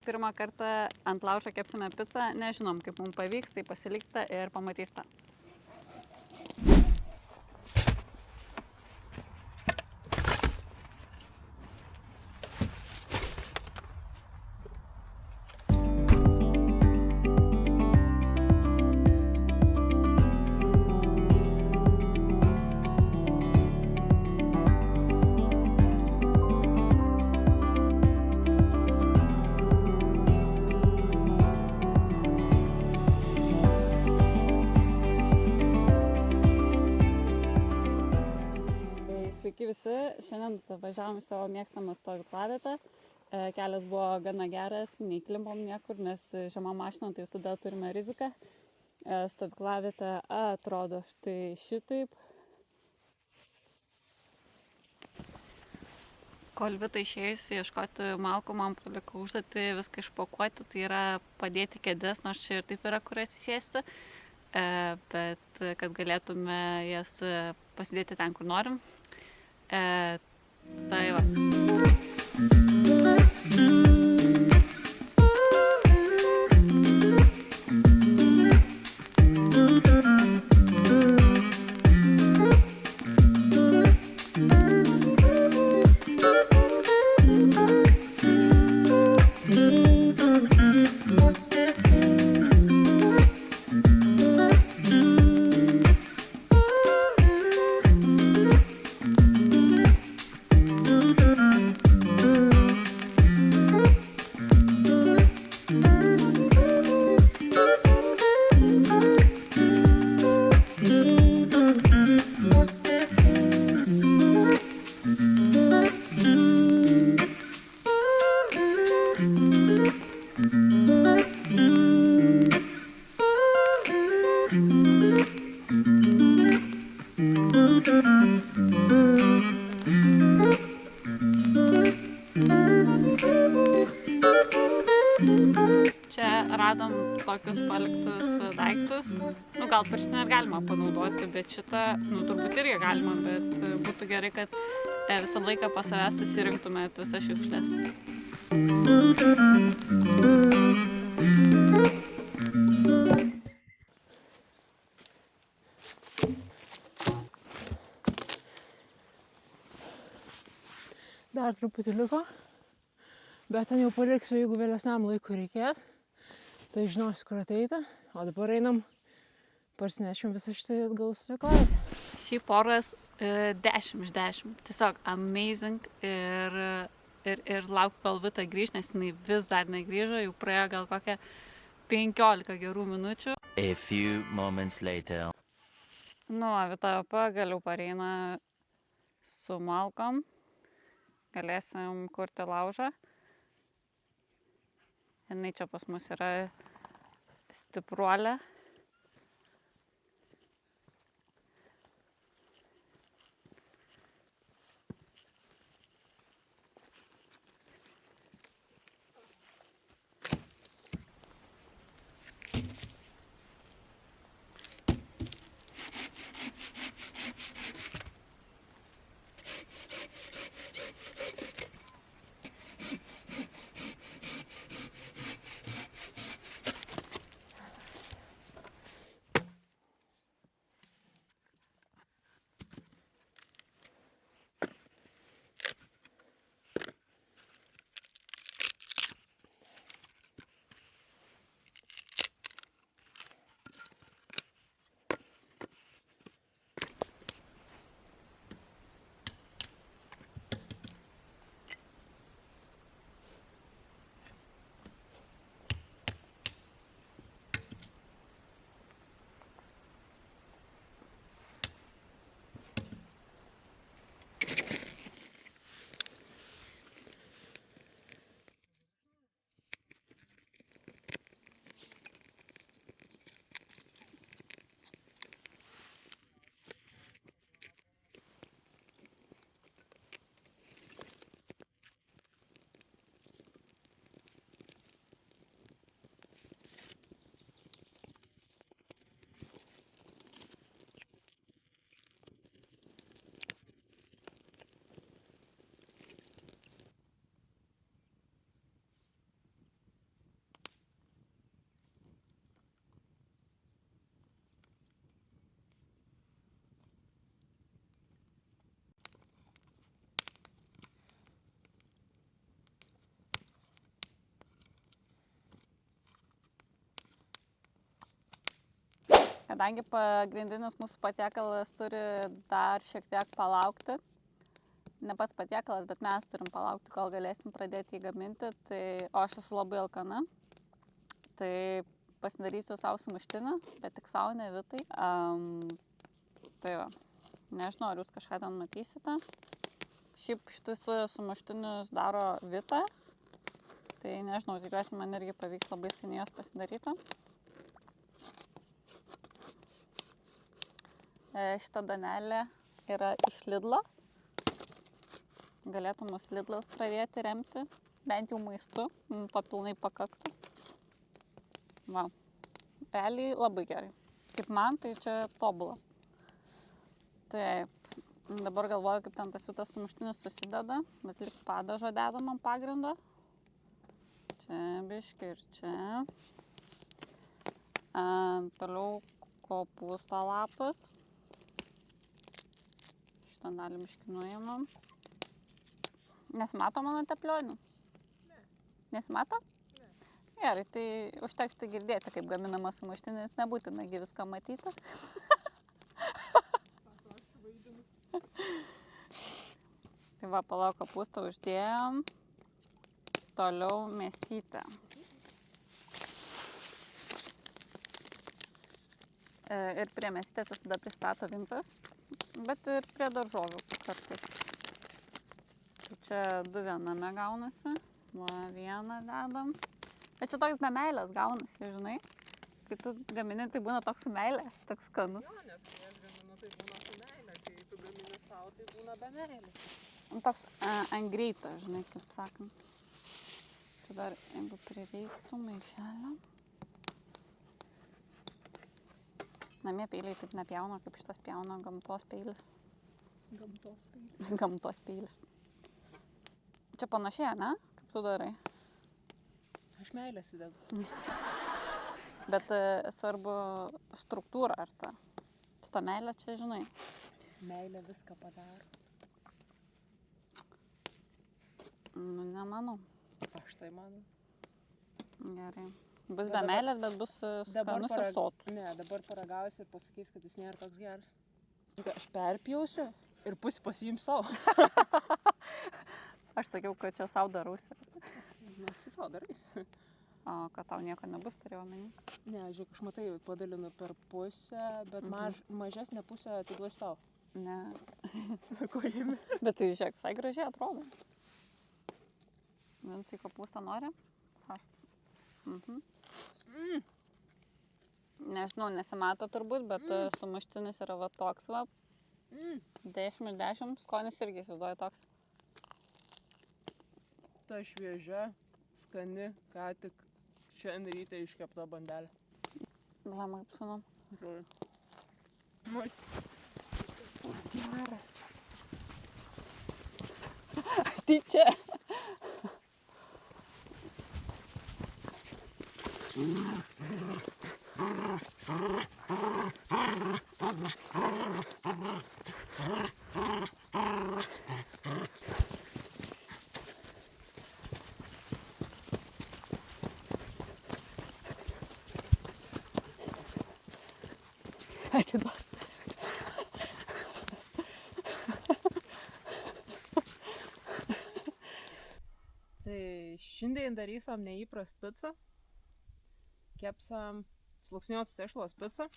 Pirmą kartą ant laužo kepsime picą, nežinom, kaip mums pavyks, tai pasilikite ir pamatysite. Sveiki visi, šiandien važiavom savo mėgstamą stovyklavietę. Kelias buvo gana geras, neįklimpom niekur, nes žema mašina, tai visada turime riziką. Stovyklavietė atrodo štai šitaip. Kol Vita išėjusi ieškoti malkų, man paliko užduotį viską išpakuoti, tai yra padėti kėdes, nors čia ir taip yra kur atsisėsti, bet kad galėtume jas pasidėti ten, kur norim. Tai va. Čia radom tokius paliktus daiktus. Gal pirštinę ir galima panaudoti, bet šitą, turbūt irgi galima, bet būtų gerai, kad visą laiką pas savęs susirinktumėt visas šiukšles. Dar truputį liko, bet ten jau paliksiu, jeigu vėlesniam laikui reikės, tai žinosiu, kur ateiti, o dabar einam, parsinešim visą šitą atgal stovyklavietę. Šiaip oras 10 iš 10, tiesiog amazing ir laukiu, kol Vita grįž, nes jinai vis dar negrįžo, jau praėjo gal kokią 15 gerų minučių. A few moments later. Vita pagaliau pareina su malkom. Galėsim kurti laužą. Jinai čia pas mus yra stipruolė. Kadangi pagrindinis mūsų patiekalas turi dar šiek tiek palaukti, ne pats patiekalas, bet mes turim palaukti, kol galėsim pradėti jį gaminti, tai, o aš esu labai alkana, tai pasidarysiu savo sumuštinį, bet tik savo, ne Vitai. Tai va, nežinau, ar jūs kažką ten matysite. Šiaip šitus sumuštinius daro Vita, tai nežinau, tikiuosi, man irgi pavyks labai skaniai jos pasidaryti. Šita danelė yra iš Lidlo. Galėtų mus Lidlas pradėti remti, bent jau maistu, to pilnai pakaktų. Va, realiai labai gerai. Kaip man, tai čia tobula. Taip, dabar galvoju, kaip ten tas Vitas sumuštinis susideda, bet lik padažo dedam ant pagrindo. Čia biški ir čia. Toliau kopūsto lapas. Šitą dalį biški nuimam. Nesimato mano teplionį? Ne. Nesimato? Gerai, tai užteks tai girdėti, kaip gaminamas sumuštinis, nebūtina viską matyti. Tai va, palauk, kopūstą uždėjom. Toliau mėsytę. Ir prie mėsytės visada pristato Vincas, bet ir prie daržovių kartais. Tai čia 2 viename gaunasi. Va, vieną dedam. Bet čia toks be meilės gaunasi, žinai. Kai tu gamini, tai būna toks su meilė, toks skanus. Jo, nes kai aš gaminu, tai būna su meilė, kai tu gamini savo, tai būna be meilės. Toks ant greitą, žinai, kaip sakant. Čia dar, jeigu prireiktų maišelio. Namie peiliai taip nepjauna, kaip šitas pjauna gamtos peilis. Gamtos peilis. Gamtos peilis. Čia panašiai, ne? Kaip tu darai? Aš meilės įdedu. Bet svarbu struktūra ar ta. Šitą meilę čia, žinai. Meilė viską padaro. Nu, nemanau. Aš tai manau. Gerai. Bus be meilės, bet bus skanus ir sotus. Ne, dabar paragausiu ir pasakys, kad jis nėra toks geras. Aš perpjausiu ir pusį pasiims savo. Aš sakiau, kad čia savo darausi. Na, tai savo darais. O, kad tau nieko nebus, turėjau omeny. Ne, žiūrėk, aš matai, padalinu per pusę, bet mažesnę pusę atiduosiu tau. Ne. Ko jėmi? Bet tai žiūrėk, visai gražiai atrodo. Vincai kopūstą nori? Aš. Nežinau, nesimato turbūt, bet sumuštinis yra va toks va. 10 iš 10, skonis irgi įsivaizduoja toks. Ta šviežia, skani, ką tik šiandien ryte iškepta bandelė. Blemai, kaip skanu. Žiūrėjau. Moi. Geras. Tai čia. Atiduok. Tai šiandien darysim neįprast picą. Kepsam sluoksniuotos tešlos picą.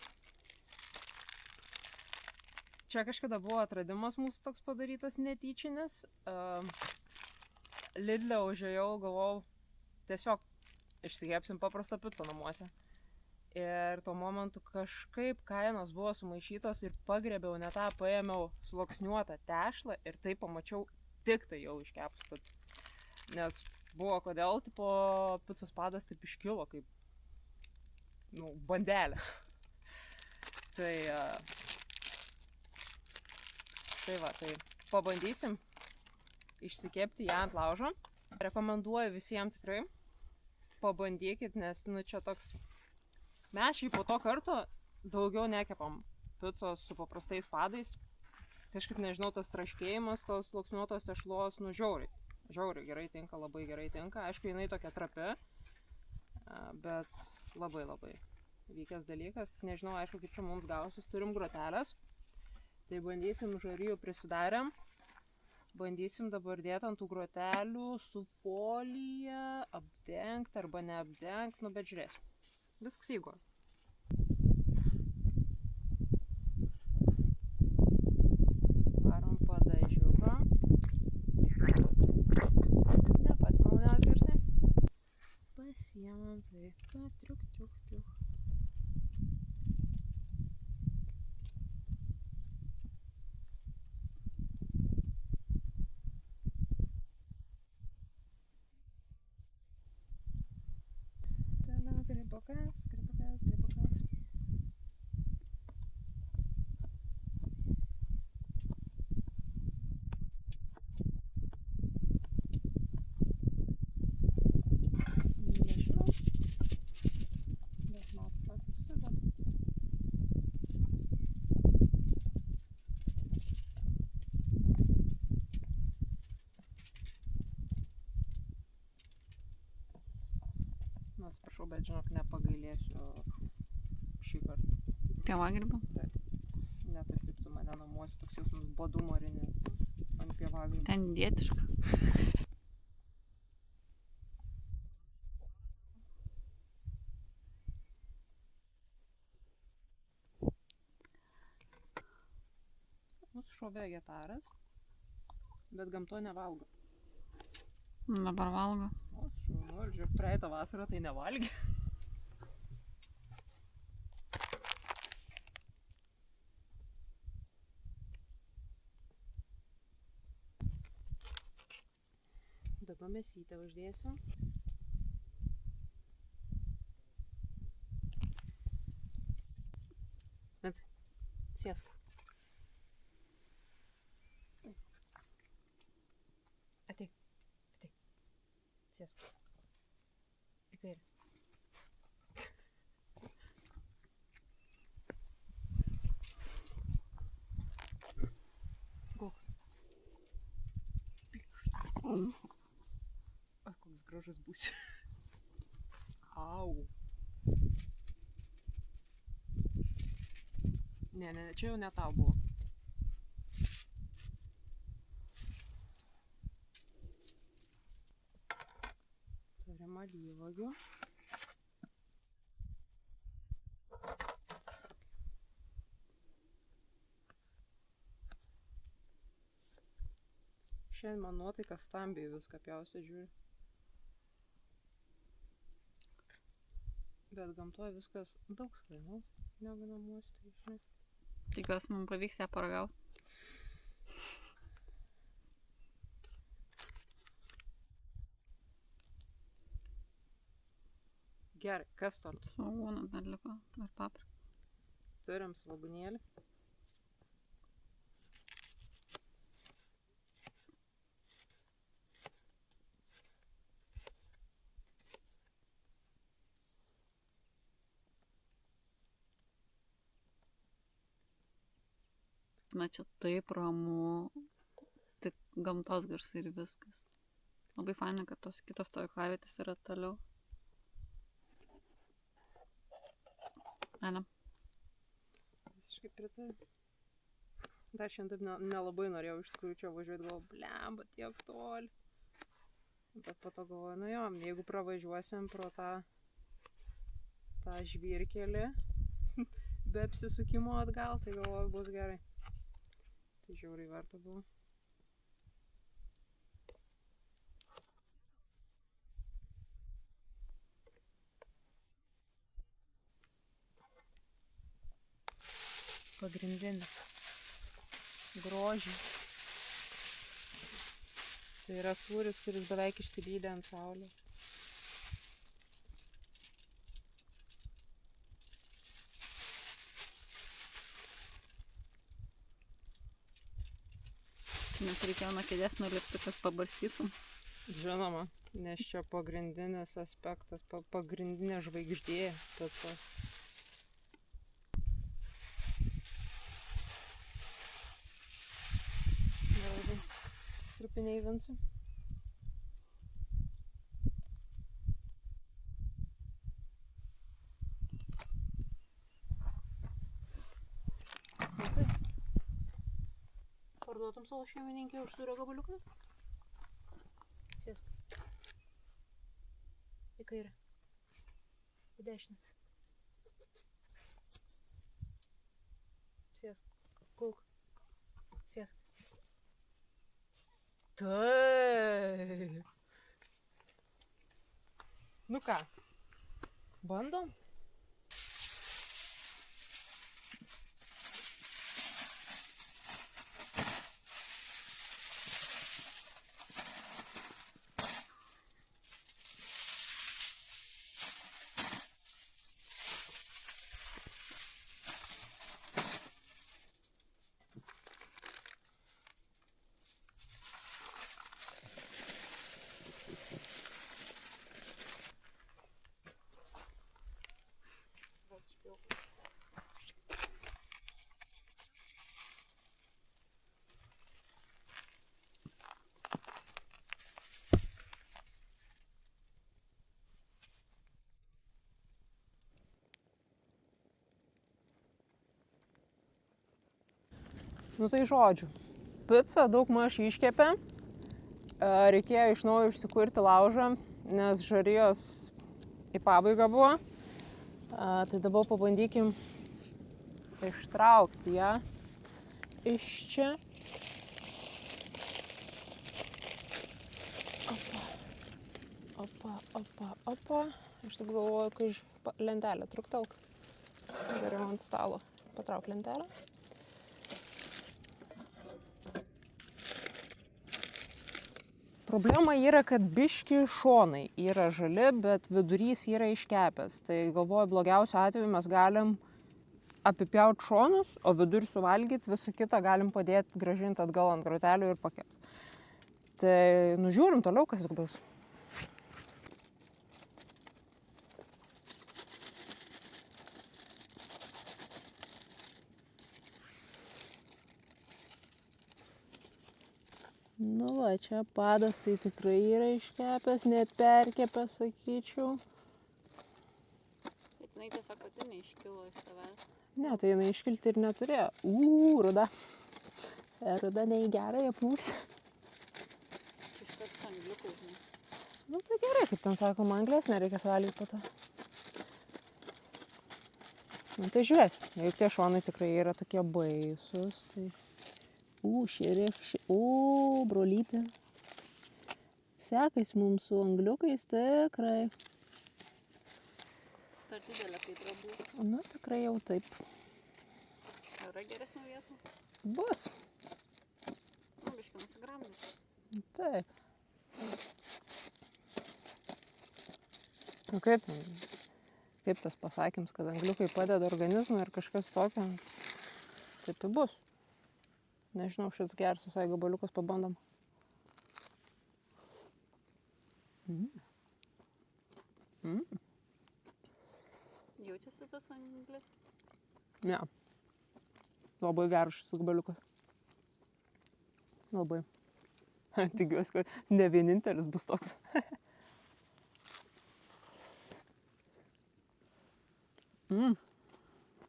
Čia kažkada buvo atradimas mūsų toks padarytas netyčinis. Lidle užėjau, galvojau, tiesiog išsikepsim paprastą picą namuose. Ir tuo momentu kažkaip kainos buvo sumaišytos ir pagrėbiau ne tą, paėmiau sluoksniuotą tešlą ir tai pamačiau tik tai jau iškepus picą. Nes buvo kodėl, tipo, picos padas taip iškilo kaip, bandelė. Tai va, tai pabandysim išsikepti ją ant laužo. Rekomenduoju visiems tikrai, pabandykit, nes čia toks... Mes šiaip po to karto daugiau nekepam picos su paprastais padais. Kažkaip nežinau, tas traškėjimas tos sluoksniuotos tešlos, žiauriai gerai tinka, labai gerai tinka. Aišku, jinai tokia trapi, bet labai vykęs dalykas, tik nežinau, aišku, kaip čia mums gausis, turim grotelės. Tai bandysim žarijų prisidarėm. Bandysim dabar dėti ant tų grotelių su folija, apdengti arba neapdengti, nu bet žiūrėsim. Viskas įgo. Varom padažiuką. Ne pats maloniausias garsai. Pasiemam taip, triuk, triuk, triuk. Gribukas, gribukas, gribukas. Nežinau. Bet matas pat kaip sudeda. Nu, atsiprašau, bet žinok, nepagailėsiu šį kartą. Pievagrybių? Taip. Net ir kaip tu mane namuose, toks jausmas bodumo rini ant pievagrybių. Ten dietiška. Mūsų šuo vegetaras, bet gamto nevalgo. Dabar valgo. O, šaunu, žiūrėk, praeitą vasarą tai nevalgė. Dabar mėsytę uždėsiu. Vinci, sėsk. Ateik, ateik. Sėsk. Į kairę. Gulk. Oi, koks gražus būsi. Au. Ne, čia jau ne tau buvo. Turim alyvuogių. Šiandien man nuotaika stambiai viską pjausia žiūri. Bet gamtoje viskas daug skaniau negu namuose, tai žinai. Tikiuosi, mums pavyks ją paragauti. Gerai, kas toliau? Svogūnas dar liko ir paprika. Turim svogūnėlį. Na čia taip ramu, tik gamtos garsai ir viskas. Labai faina, kad tos kitos stovyklavietės yra toliau. Ane? Visiškai pritariu. Dar šiandien nelabai norėjau iš tikrųjų čia važiuoti, galvoju, blemba, tiek toli. Bet po to galvoju, nu jo, jeigu pravažiuosim pro tą žvyrkelį be apsisukimo atgal, tai galvoju, bus gerai. Tai žiauriai verta buvo. Pagrindinis grožis. Tai yra sūris, kuris beveik išsilydė ant saulės. Net reikėjo nuo kėdės nulipti, kad pabarstytum. Žinoma, nes čia pagrindinis aspektas, pagrindinė žvaigždė picos. Gerai, trupiniai Vincui. parduotum savo šeimininkį už sūrio gabaliuką? Sėsk. Į kairę. Į dešinę. Sėsk. Kulk. Sėsk. Taip. Nu ką, bandom? Nu tai žodžiu, picą daug maž iškepėm, reikėjo iš naujo išsikurti laužą, nes žarijos į pabaigą buvo. Tai dabar pabandykim ištraukti ją iš čia. Opa. Aš taip galvoju, kai lentelę truktelk. Geriau ant stalo. Patrauk lentelę. Problema yra, kad biški šonai yra žali, bet vidurys yra iškepęs. Tai galvoju, blogiausiu atveju mes galim apipjauti šonus, o vidurį suvalgyti, visą kitą galim padėti grąžinti atgal ant grotelių ir pakepti. Tai nužiūrim toliau, kas bus. Nu va, čia padas tai tikrai yra iškepęs, net perkepęs, sakyčiau. Bet jinai tiesiog pati neiškilo iš tavęs. Ne, tai jinai iškilti ir neturėjo. Ruda. Ruda ne į gerąją pusę. Iškart angliukų, žinai. Nu tai gerai, kaip ten sakoma, anglės nereikia valgyti po to. Nu tai žiūrėsim, jeigu tie šonai tikrai yra tokie baisus, tai... Brolytė. Sekais mums su angliukais tikrai. Per didelė kaitra būtų. Nu, tikrai jau taip. Yra geresnių vietų? Bus. Nu, biškai nusigramdys. Taip. Nu, kaip tas pasakymas, kad angliukai padeda organizmui ir kažkas tokio, taip tai bus. Nežinau, šis geras visai gabaliukas, pabandom. Jaučiasi tas anglis? Ne. Labai geras šis gabaliukas. Labai. Tikiuosi, kad ne vienintelis bus toks.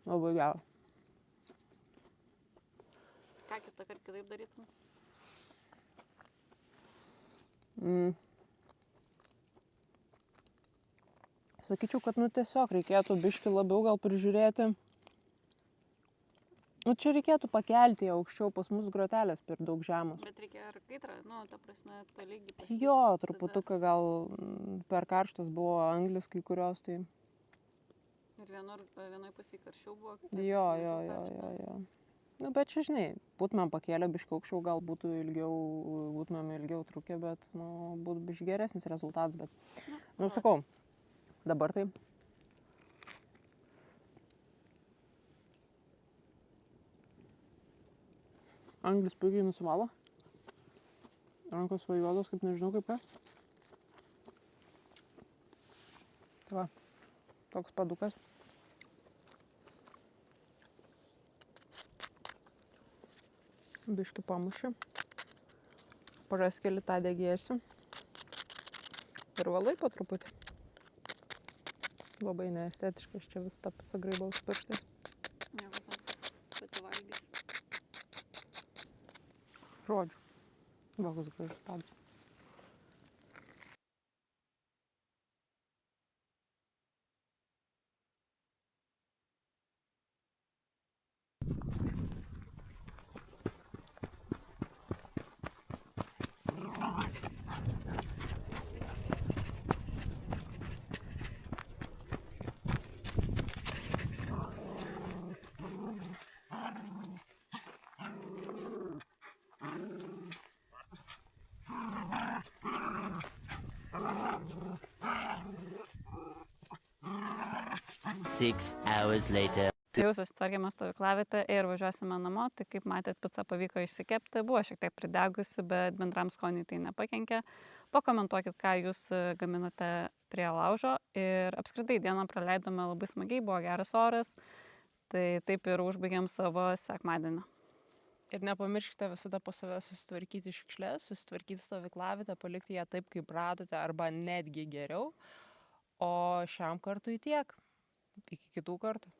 Labai geras. Ką kitą kartą kitaip darytum? Sakyčiau, kad tiesiog reikėtų biškį labiau gal prižiūrėti. Čia reikėtų pakelti aukščiau, pas mus grotelės per daug žemos. Bet reikia ir kaitrą, ta prasme, tą lygį paskirti. Jo, truputuką gal per karštas buvo anglis kai kurios, tai... Ir vienoj pusėje karščiau buvo. Jo. Nu, bet čia, žinai, būtumėm pakėlę biškį aukščiau, gal būtumėm ilgiau trukę, bet, būtų biškį geresnis rezultatas, bet, sakau, dabar tai. Anglis puikiai nusivalo. Rankos vajuodos, kaip nežinau kaip ką. Tai va, toks padukas. Biškį pamušiu. Paraskeli tą degėsiu. Ir valai po truputį. Labai neestetiškas čia vis tą picą graibaus pirštais. Nieko tam, pati valgys. žodžių. Koks gražus tadas. Six hours later. Jau susitvarkėme stovyklavietę ir važiuosime namo, tai kaip matėt, pica pavyko išsikepti, buvo šiek tiek pridegusi, bet bendram skoniui tai nepakenkė. Pakomentuokit, ką jūs gaminate prie laužo ir apskritai dieną praleidome labai smagiai, buvo geras oras, tai taip ir užbaigėm savo sekmadienį. Ir nepamirškite visada po savęs susitvarkyti šiukšlės, susitvarkyti stovyklavietę, palikti ją taip, kaip radote, arba netgi geriau. O šiam kartui tiek. Iki kitų kartų.